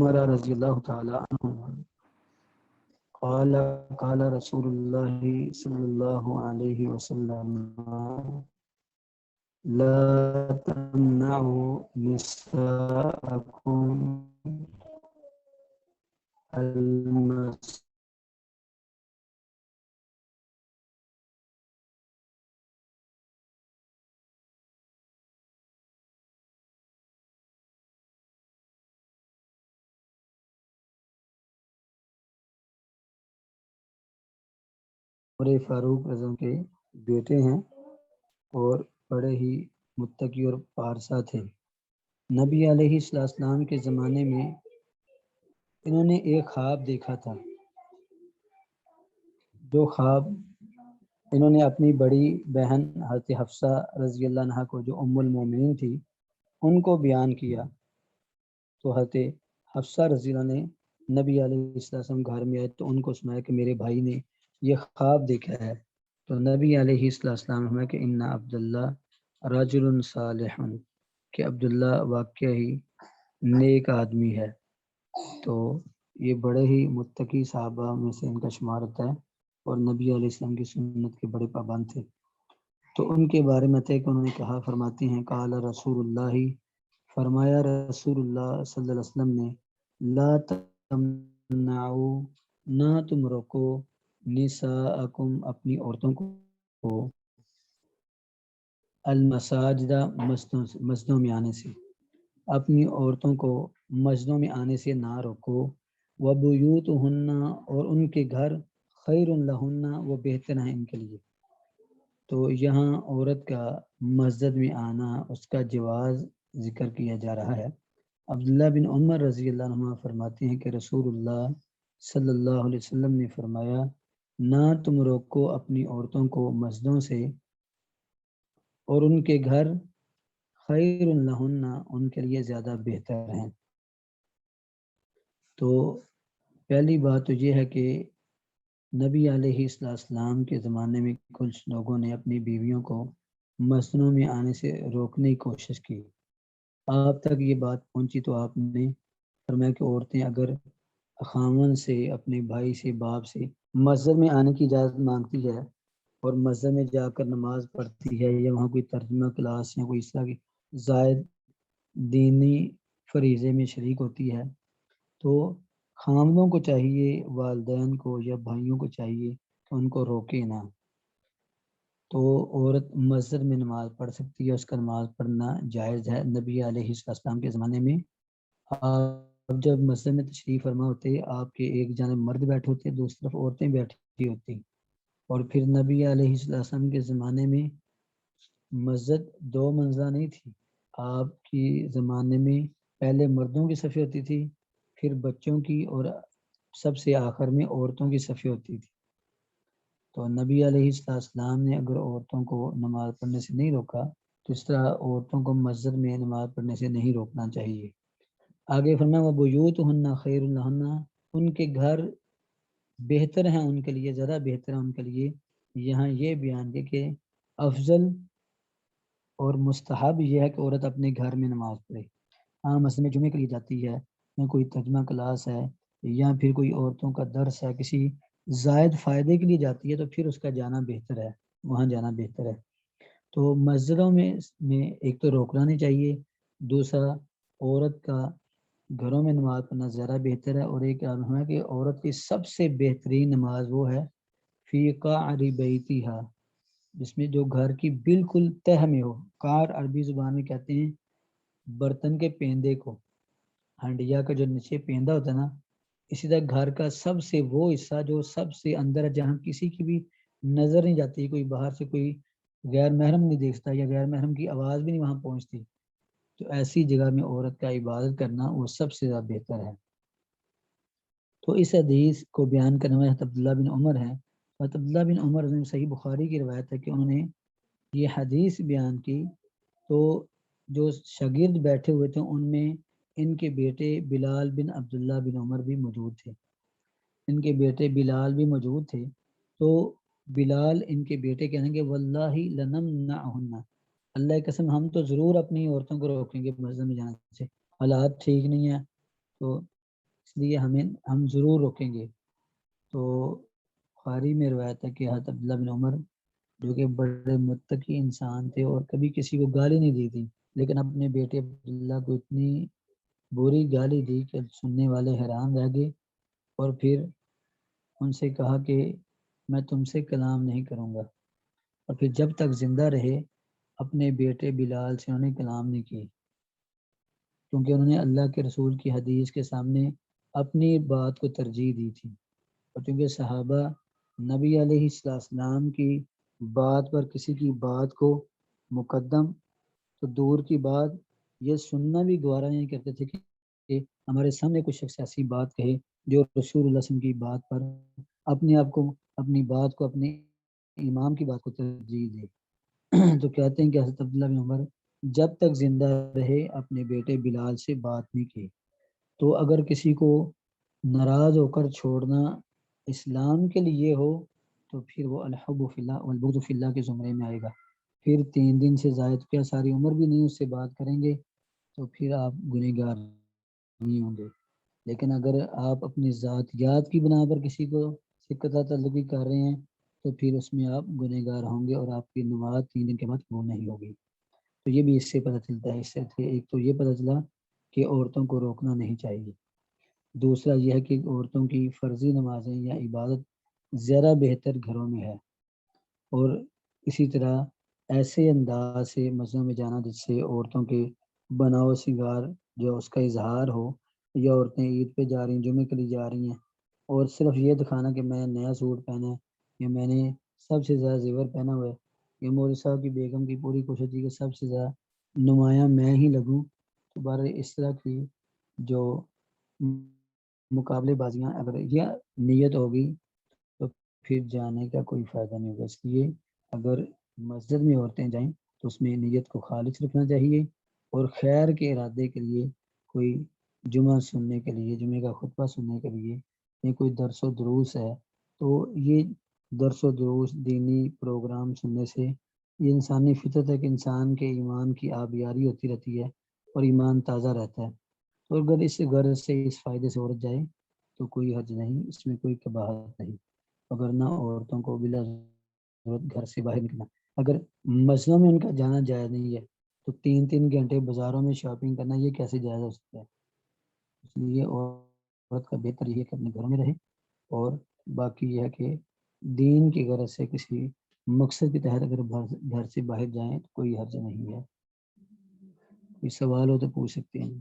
عمر رضی اللہ تعالی عنہ قال قال رسول اللہ صلی اللہ علیہ وسلم لا تمنعوا نساءکم المساجد عمر فاروق اعظم کے بیٹے ہیں اور بڑے ہی متقی اور پارسا تھے۔ نبی علیہ السلام کے زمانے میں انہوں نے ایک خواب دیکھا تھا، جو خواب انہوں نے اپنی بڑی بہن حضرت حفصہ رضی اللہ عنہا کو، جو ام المومنین تھی، ان کو بیان کیا۔ تو حضرت حفصہ رضی اللہ نے نبی علیہ السلام گھر میں آئے تو ان کو سنایا کہ میرے بھائی نے یہ خواب دیکھا ہے۔ تو نبی علیہ السلام ہمیں کہ ان عبداللہ رجل صالح، کہ عبداللہ واقعہ ہی نیک آدمی ہے۔ تو یہ بڑے ہی متقی صحابہ میں سے ان کا شمار ہوتا ہے اور نبی علیہ السلام کی سنت کے بڑے پابند تھے۔ تو ان کے بارے میں تھے کہ انہوں نے کہا، فرماتے ہیں قال رسول اللہ، فرمایا رسول اللہ صلی اللہ علیہ وسلم نے، لا تمنعوا، نہ تم روکو، نساءکم، اپنی عورتوں کو، المساجدہ، مسجدوں میں آنے سے، اپنی عورتوں کو مسجدوں میں آنے سے نہ روکو، وبیوتہن، اور ان کے گھر، خیر لہن، وہ بہتر ہیں ان کے لیے۔ تو یہاں عورت کا مسجد میں آنا، اس کا جواز ذکر کیا جا رہا ہے۔ عبداللہ بن عمر رضی اللہ عنہ فرماتے ہیں کہ رسول اللہ صلی اللہ علیہ وسلم نے فرمایا، نہ تم روکو اپنی عورتوں کو مسجدوں سے، اور ان کے گھر خیر لہن، ان کے لیے زیادہ بہتر ہیں۔ تو پہلی بات تو یہ ہے کہ نبی علیہ السلام کے زمانے میں کچھ لوگوں نے اپنی بیویوں کو مسجدوں میں آنے سے روکنے کی کوشش کی۔ آپ تک یہ بات پہنچی تو آپ نے فرمایا کہ عورتیں اگر خاوند سے، اپنے بھائی سے، باپ سے مسجد میں آنے کی اجازت مانگتی ہے اور مسجد میں جا کر نماز پڑھتی ہے، یا وہاں کوئی ترجمہ کلاس یا کوئی اس طرح کی زائد دینی فریضے میں شریک ہوتی ہے، تو خاندوں کو چاہیے، والدین کو یا بھائیوں کو چاہیے کہ ان کو روکے نہ۔ تو عورت مسجد میں نماز پڑھ سکتی ہے، اس کا نماز پڑھنا جائز ہے۔ نبی علیہ السلام کے زمانے میں آپ جب مسجد میں تشریف فرما ہوتے، آپ کے ایک جانب مرد بیٹھے ہوتے، دوسری طرف عورتیں بیٹھی ہوتی، اور پھر نبی علیہ السلام کے زمانے میں مسجد دو منزلہ نہیں تھی۔ آپ کی زمانے میں پہلے مردوں کی صفیں ہوتی تھی، پھر بچوں کی، اور سب سے آخر میں عورتوں کی صفیں ہوتی تھی۔ تو نبی علیہ السلام نے اگر عورتوں کو نماز پڑھنے سے نہیں روکا، تو اس طرح عورتوں کو مسجد میں نماز پڑھنے سے نہیں روکنا چاہیے۔ آگے فرمایا وَبُيُوتُهُنَّ خَيْرٌ لَهُنَّ، ان کے گھر بہتر ہیں ان کے لیے، زیادہ بہتر ہیں ان کے لیے۔ یہاں یہ بیان ہے کہ افضل اور مستحب یہ ہے کہ عورت اپنے گھر میں نماز پڑھے۔ ہاں مسجد میں جمعے کے لیے جاتی ہے، یا کوئی ترجمہ کلاس ہے، یا پھر کوئی عورتوں کا درس ہے، کسی زائد فائدے کے لیے جاتی ہے، تو پھر اس کا جانا بہتر ہے، وہاں جانا بہتر ہے۔ تو مسجدوں میں ایک تو روکنا نہیں چاہیے، دوسرا عورت کا گھروں میں نماز پڑھنا زیادہ بہتر ہے۔ اور ایک ہے کہ عورت کی سب سے بہترین نماز وہ ہے فی قعر بیتہا، جس میں جو گھر کی بالکل تہ میں ہو۔ قعر عربی زبان میں کہتے ہیں برتن کے پیندے کو، ہنڈیا کا جو نیچے پیندہ ہوتا ہے نا، اسی طرح گھر کا سب سے وہ حصہ جو سب سے اندر ہے، جہاں کسی کی بھی نظر نہیں جاتی، کوئی باہر سے کوئی غیر محرم نہیں دیکھتا، یا غیر محرم کی آواز بھی نہیں وہاں پہنچتی، تو ایسی جگہ میں عورت کا عبادت کرنا وہ سب سے زیادہ بہتر ہے۔ تو اس حدیث کو بیان کرنے والے حضرت عبداللہ بن عمر ہیں۔ حضرت عبداللہ بن عمر نے صحیح بخاری کی روایت ہے کہ انہوں نے یہ حدیث بیان کی، تو جو شاگرد بیٹھے ہوئے تھے ان میں ان کے بیٹے بلال بن عبداللہ بن عمر بھی موجود تھے، ان کے بیٹے بلال بھی موجود تھے۔ تو بلال ان کے بیٹے کہنے گے واللہ لنمنعہن، اللہ کی قسم ہم تو ضرور اپنی عورتوں کو روکیں گے مسجد میں جانے سے، حالات ٹھیک نہیں ہیں۔ تو اس لیے ہم ضرور روکیں گے۔ تو بخاری میں روایت ہے کہ حضرت عبداللہ بن عمر جو کہ بڑے متقی انسان تھے اور کبھی کسی کو گالی نہیں دی تھی، لیکن اپنے بیٹے عبداللہ کو اتنی بری گالی دی کہ سننے والے حیران رہ گئے، اور پھر ان سے کہا کہ میں تم سے کلام نہیں کروں گا، اور پھر جب تک زندہ رہے اپنے بیٹے بلال سے انہوں نے کلام نہیں کی، کیونکہ انہوں نے اللہ کے رسول کی حدیث کے سامنے اپنی بات کو ترجیح دی تھی، اور چونکہ صحابہ نبی علیہ السلام کی بات پر کسی کی بات کو مقدم تو دور کی بات یہ سننا بھی گوارا نہیں کرتے تھے کہ ہمارے سامنے کچھ شخص ایسی بات کہے جو رسول اللہ صلی اللہ علیہ وسلم کی بات پر اپنے آپ کو اپنی بات کو اپنے امام کی بات کو ترجیح دے۔ تو کہتے ہیں کہ حضرت عبداللہ بن عمر جب تک زندہ رہے اپنے بیٹے بلال سے بات نہیں کی۔ تو اگر کسی کو ناراض ہو کر چھوڑنا اسلام کے لیے ہو تو پھر وہ الحب فی اللہ والبغض فی اللہ کے زمرے میں آئے گا، پھر 3 دن سے زائد کیا ساری عمر بھی نہیں اس سے بات کریں گے تو پھر آپ گنہگار نہیں ہوں گے۔ لیکن اگر آپ اپنی ذاتیات کی بنا پر کسی کو سے قطع تعلقی کر رہے ہیں تو پھر اس میں آپ گنہگار ہوں گے، اور آپ کی نماز 3 دن کے بعد قبول نہیں ہوگی۔ تو یہ بھی اس سے پتہ چلتا ہے، اس سے ایک تو یہ پتہ چلا کہ عورتوں کو روکنا نہیں چاہیے، دوسرا یہ ہے کہ عورتوں کی فرضی نمازیں یا عبادت زیادہ بہتر گھروں میں ہے، اور اسی طرح ایسے انداز سے مسجدوں میں جانا جس سے عورتوں کے بناؤ سنگار جو اس کا اظہار ہو، یا عورتیں عید پہ جا رہی ہیں، جمعے کے لیے جا رہی ہیں، اور صرف یہ دکھانا کہ میں نیا سوٹ پہنا ہے یا میں نے سب سے زیادہ زیور پہنا ہوا ہے، یا مولوی صاحب کی بیگم کی پوری کوشش تھی کہ سب سے زیادہ نمایاں میں ہی لگوں، تو بہرحال اس طرح کی جو مقابلے بازیاں اگر یہ نیت ہوگی تو پھر جانے کا کوئی فائدہ نہیں ہوگا۔ اس لیے اگر مسجد میں عورتیں جائیں تو اس میں نیت کو خالص رکھنا چاہیے، اور خیر کے ارادے کے لیے کوئی جمعہ سننے کے لیے، جمعے کا خطبہ سننے کے لیے، یا کوئی درس و دروس ہے تو یہ درس و دروس دینی پروگرام سننے سے یہ انسانی فطرت ہے کہ انسان کے ایمان کی آبیاری ہوتی رہتی ہے اور ایمان تازہ رہتا ہے۔ تو اگر اس غرض سے اس فائدے سے عورت جائے تو کوئی حرج نہیں، اس میں کوئی قباحت نہیں، اگر نہ عورتوں کو بلا ضرورت گھر سے باہر نکلنا، اگر مسجدوں میں ان کا جانا جائز نہیں ہے تو 3 گھنٹے بازاروں میں شاپنگ کرنا یہ کیسے جائز ہو سکتا ہے؟ اس لیے عورت کا بہتر یہ ہے کہ اپنے گھروں میں رہے، اور باقی یہ ہے کہ دین کی غرض سے کسی مقصد کے تحت اگر گھر سے باہر جائیں تو کوئی حرج نہیں ہے۔ کوئی سوال ہو تو پوچھ سکتے ہیں۔